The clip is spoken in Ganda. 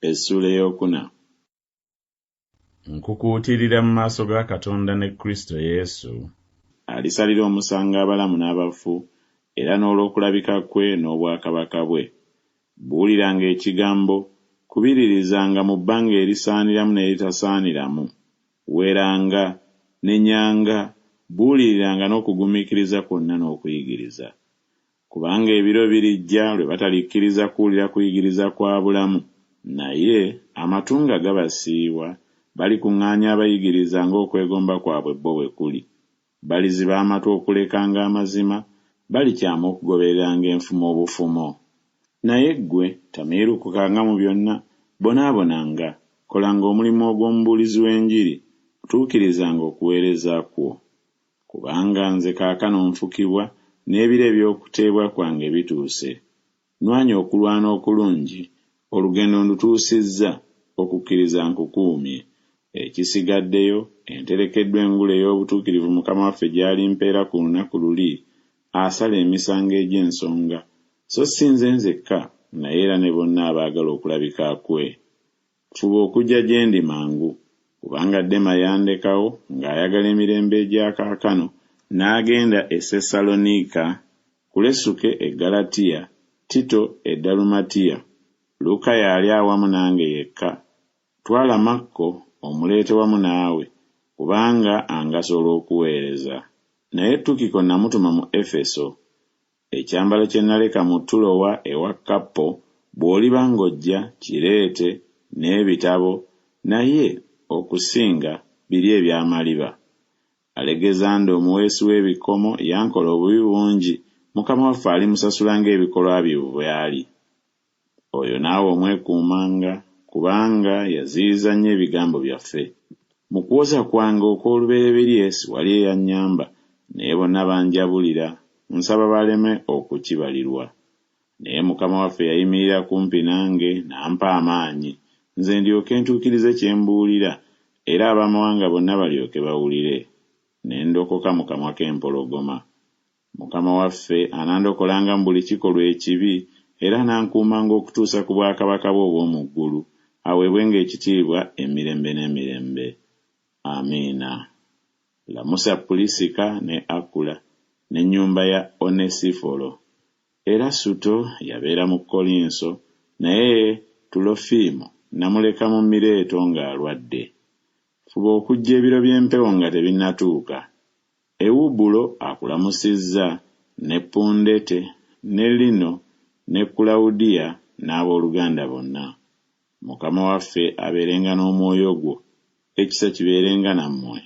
Essula eyokuna. Nkukuutirira mu maaso ga Katonda ne Kristo Yesu, alisalira omusango abalamu n'abafu, era n'olw'okulabika kwe n'obwakabaka bwe. Buuliranga ekigambo, kubiririzanga mu bbanga erisaaniramu n'eritasaaniramu. Weranga n'ennyanga, buuliriranga n'okugumiikiriza kwonna n'okuyigiriza. Kubanga ebiro birijja lwe batalikkiriza kuwulira kuyigiriza kwa bulamu, naye amatunga gabasiiwa, balikuŋŋaanya abayigiriza ng'okwegomba kwabwe bo bwe kuli. Baliziba amatu okulekanga amazima, balikyama okugobereranga enfumo obufumo. Naye ggwe tamiirukukanga mu byonna, bonaabonanga, kolanga omulimu ogw'omubuulizi w'enjiri, tuukirizanga okuweereza kwo. Kubanga nze kaakano nfukibwa, n'ebiro eby'okuteebwa kwange bituuse. Nwanya okulwana okulungi, olugendo ndutuusizza, okukkiriza nkukuumye. Ekisigaddeyo, enterekeddwa engule ey'obutuukirivu Mukama waffe gy'alimpeera ku lunaku luli, asala emisango egy'ensonga, so si nze nzekka, naye era ne bonna abaagala okulabika kwe. Fuba okujja gye ndi mangu, kubanga Dema yandekawo ng'ayagala emirembe egya kaakano, n'agenda e Sessaloniika, Kulesuke e Galatiya, Tito e Dalumatiya. Luka yali awamu nange yekka. Twala Makko omuleete wamu naawe, kubanga angasobola okuweereza. Naye Tukiko namutuma mu Efeso. Ekyambalo kye naleka mu Tulowa ewa Kappo, bw'oliba ng'ojja kireete, n'ebitabo, naye okusinga biri eby'amaliba. Alegezanda omuweesi w'ebikomo yankola obubi bungi, Mukama waffe alimusasula ng'ebikolwa bye bw'ali. Oyo naawe omwekuumanga, kubanga yaziyiza nnyo ebigambo byaffe. Mu kwoza kwange okw'olubereberye siwali eyannyamba, naye bonna banjabulira, nsaba baleme okukibalirwa. Naye Mukama waffe yayimirira kumpi nange n'ampa amaanyi, nze ndyoke ntuukirize kye mbuulira, era abamawanga bonna balyoke bawulire. Ne ndokoka mu kamwa k'empologoma. Mukama waffe anandokolanga mu buli kikolwa ekibi, era nankuumanga okutuusa ku bwakabaka bwe obw'omu ggulu, aweebwenga ekitiibwa emirembe n'emirembe. Amiina. Lamusa Pulisika ne Akula n'ennyumba ya Onesifolo. Erasuto yabeera mu Kolinso, naye Tulofiimo namuleka mu Mireeto ng'alwadde. Fuba okujja ebiro by'empewo nga tebinnatuuka. Ewubulo akulamusizza, ne Pundete, ne Lino, ne Kulawudiya n'abooluganda bonna. Mukama waffe abeerenga n'omwoyo gwo, ekisa kibeerenga nammwe.